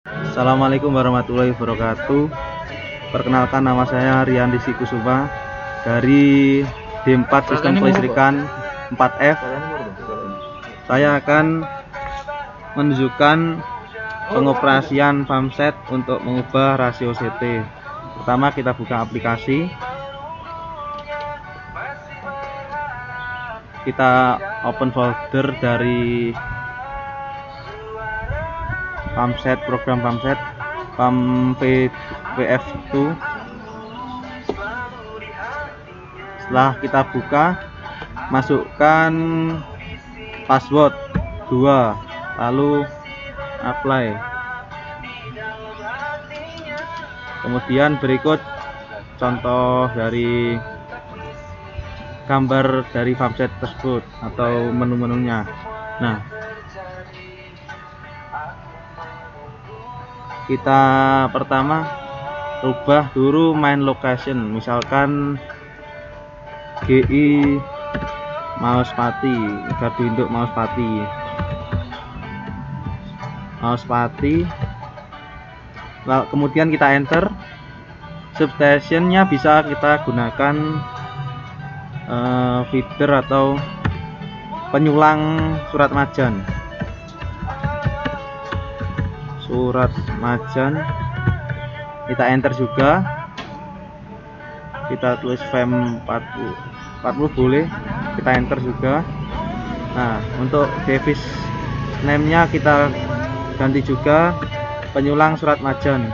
Assalamualaikum warahmatullahi wabarakatuh. Perkenalkan, nama saya Rian Rizky Kusuma dari D4 Sistem Kelistrikan 4F. Saya akan menunjukkan pengoperasian farmset untuk mengubah rasio CT. Pertama, kita buka aplikasi. Kita open folder dari farmset, program farmset VF2. Setelah kita buka, masukkan password 2, lalu apply. Kemudian berikut contoh dari gambar dari farmset tersebut atau menu-menunya. Nah, kita pertama rubah dulu main location, misalkan GI Mauspati, gardu induk Mauspati. Lalu kemudian kita enter. Substationnya bisa kita gunakan feeder atau penyulang surat majan. Kita enter juga. Kita tulis FEM 40 boleh, kita enter juga. Nah, untuk device name nya kita ganti juga penyulang surat majan.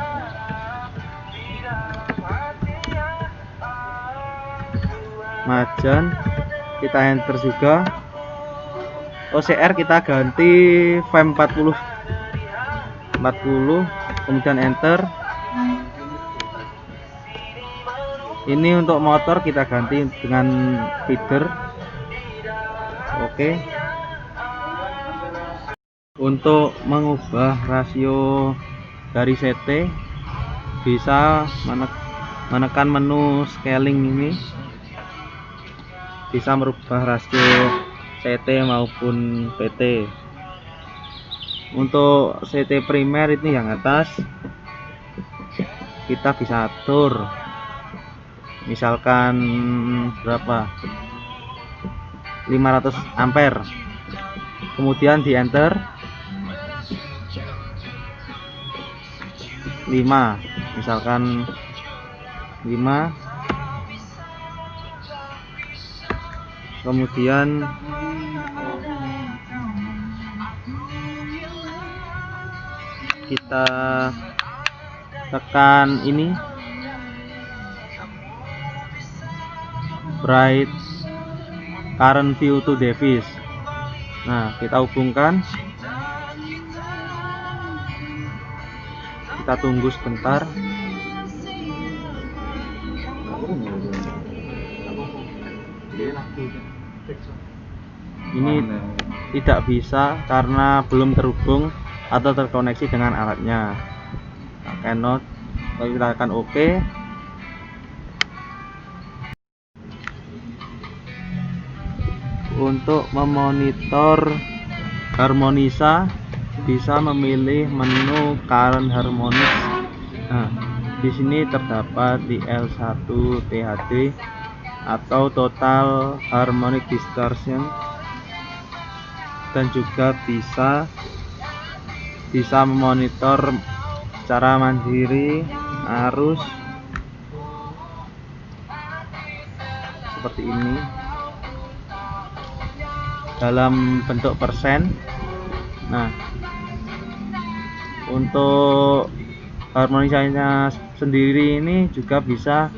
Kita enter juga. OCR kita ganti FEM 40, kemudian enter. Ini untuk motor kita ganti dengan feeder. Oke. Untuk mengubah rasio dari CT, bisa menekan menu scaling ini, bisa merubah rasio CT maupun PT. Untuk CT primer ini yang atas, kita bisa atur misalkan berapa, 500 ampere. Kemudian di enter 5, misalkan 5. Kemudian kita tekan ini bright current view to device. Nah, kita hubungkan, kita tunggu sebentar. Ini tidak bisa karena belum terhubung atau terkoneksi dengan alatnya. Nah, cannot. Lalu kita akan OK. Untuk memonitor harmonisa, bisa memilih menu current harmonics. Nah, di sini terdapat di L1 THD atau total harmonic distortion, dan juga bisa memonitor secara mandiri arus seperti ini dalam bentuk persen. Nah, untuk harmonisasinya sendiri ini juga bisa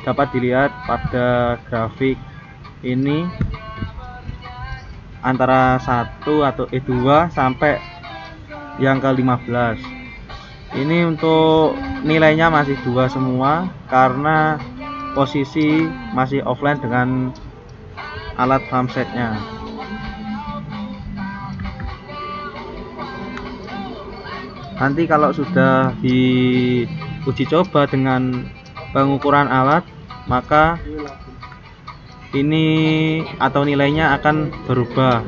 dapat dilihat pada grafik ini, antara 1 atau E2 sampai yang ke 15. Ini untuk nilainya masih 2 semua karena posisi masih offline dengan alat farmsetnya. Nanti kalau sudah diuji coba dengan pengukuran alat, maka ini atau nilainya akan berubah.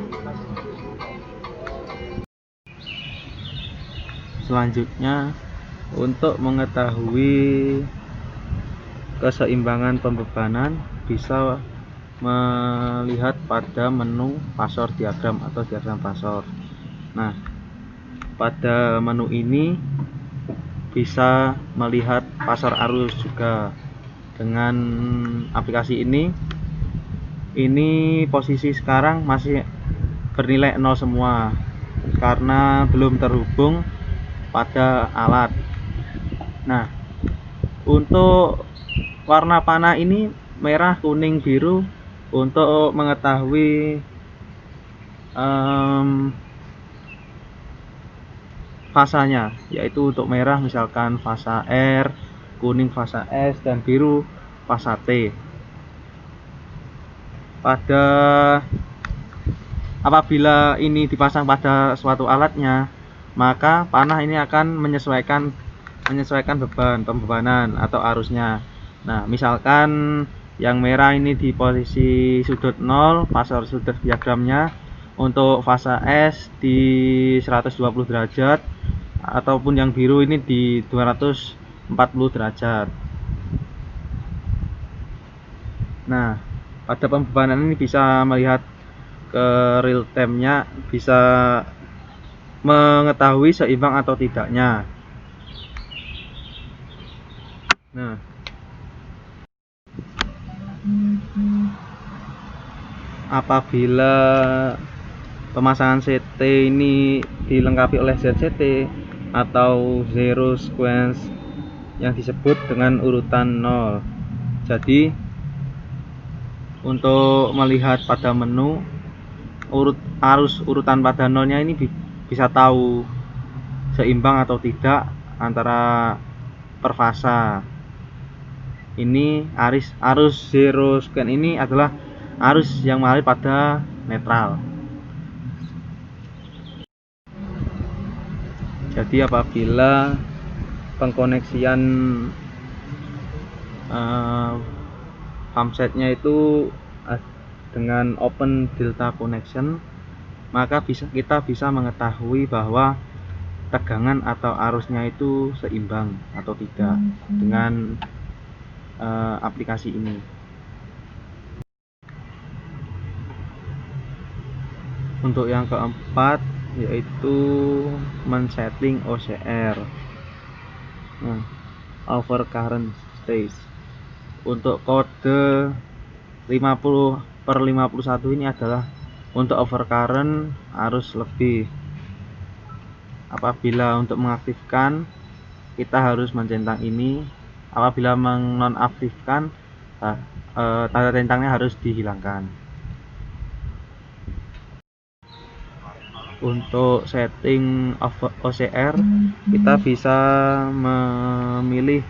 Selanjutnya, untuk mengetahui keseimbangan pembebanan bisa melihat pada menu fasor diagram atau diagram fasor. Nah, pada menu ini bisa melihat fasor arus juga. Dengan aplikasi ini posisi sekarang masih bernilai 0 semua karena belum terhubung pada alat. Nah, untuk warna panah ini merah, kuning, biru untuk mengetahui fasanya, yaitu untuk merah misalkan fasa R, kuning fasa S, dan biru fasa T. Apabila ini dipasang pada suatu alatnya, maka panah ini akan menyesuaikan pembebanan atau arusnya. Nah, misalkan yang merah ini di posisi sudut 0, fasor sudut diagramnya untuk fasa S di 120 derajat, ataupun yang biru ini di 240 derajat. Nah, pada pembebanan ini bisa melihat ke real time-nya, bisa mengetahui seimbang atau tidaknya. Nah, apabila pemasangan CT ini dilengkapi oleh ZCT atau zero sequence yang disebut dengan urutan 0. Jadi untuk melihat pada menu urutan pada 0-nya ini bisa tahu seimbang atau tidak antara per fasa. Ini arus zero sequence ini adalah arus yang mengalir pada netral. Jadi apabila pengkoneksian pumpsetnya itu dengan open delta connection, maka kita bisa mengetahui bahwa tegangan atau arusnya itu seimbang atau tidak dengan aplikasi ini. Untuk yang keempat yaitu men-setting OCR, overcurrent stage. Untuk kode 50/51 ini adalah untuk overcurrent arus lebih. Apabila untuk mengaktifkan, kita harus mencentang ini. Apabila menonaktifkan, tanda centangnya harus dihilangkan. Untuk setting OCR, kita bisa memilih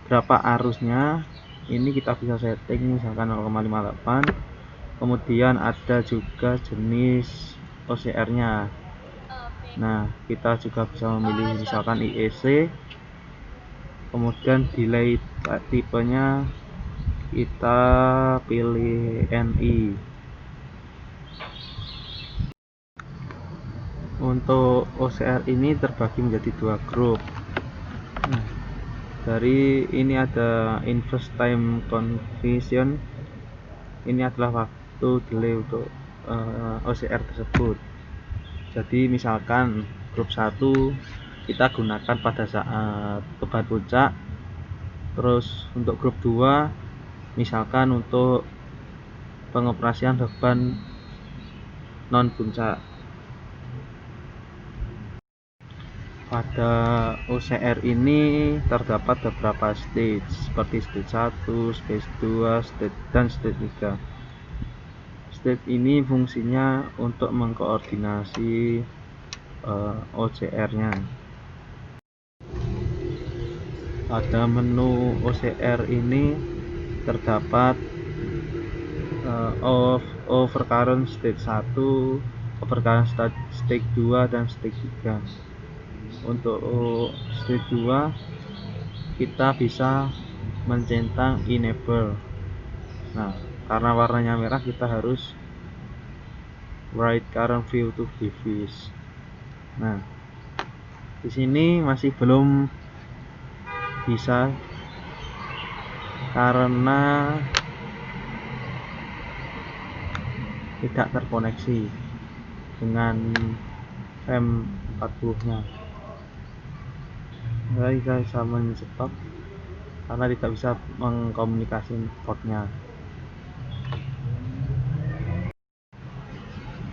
berapa arusnya. Ini kita bisa setting misalkan 0,58. Kemudian ada juga jenis OCR nya. Nah, kita juga bisa memilih misalkan IEC. Kemudian delay tipenya kita pilih NI. Untuk OCR ini terbagi menjadi dua grup. Nah, dari ini ada inverse time conversion. Ini adalah waktu delay untuk OCR tersebut. Jadi misalkan grup 1 kita gunakan pada saat beban puncak. Terus untuk grup 2 misalkan untuk pengoperasian beban non puncak. Pada OCR ini terdapat beberapa stage seperti stage 1, stage 2, dan stage 3. Stage ini fungsinya untuk mengkoordinasi OCR-nya. Pada menu OCR ini terdapat overcurrent stage 1, overcurrent stage 2, dan stage 3. Untuk stage 2 kita bisa mencentang enable. Nah, karena warnanya merah kita harus write current view to device. Nah, Di sini masih belum bisa karena tidak terkoneksi dengan M40 nya. Saya bisa men-stop karena tidak bisa mengkomunikasi portnya.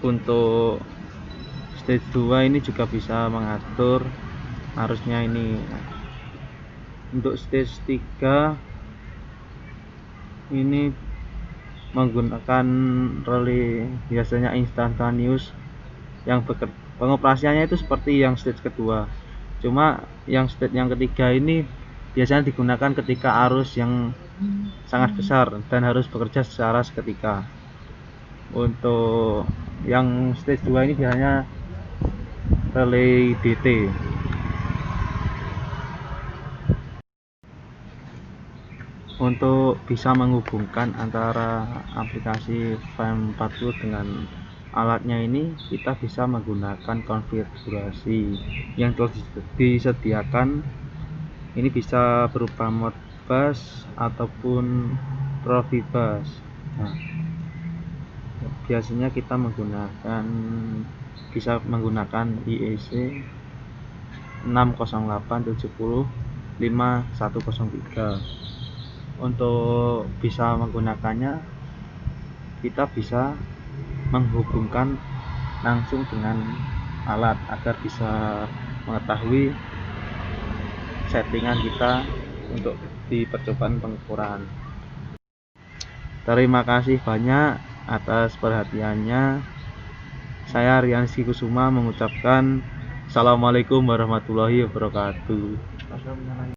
Untuk stage 2 ini juga bisa mengatur arusnya ini. Untuk stage 3 ini menggunakan relay biasanya instantaneous yang pengoperasiannya itu seperti yang stage kedua, cuma yang stage yang ketiga ini biasanya digunakan ketika arus yang sangat besar dan harus bekerja secara seketika. Untuk yang stage 2 ini biasanya relay DT. Untuk bisa menghubungkan antara aplikasi VM40 dengan alatnya ini, kita bisa menggunakan konfigurasi yang telah disediakan. Ini bisa berupa Modbus ataupun Profibus. Nah, biasanya kita bisa menggunakan IEC 608705103. Untuk bisa menggunakannya, kita bisa menghubungkan langsung dengan alat agar bisa mengetahui settingan kita untuk di percobaan pengukuran. Terima kasih banyak atas perhatiannya. Saya Rianski Kusuma mengucapkan Assalamualaikum warahmatullahi wabarakatuh.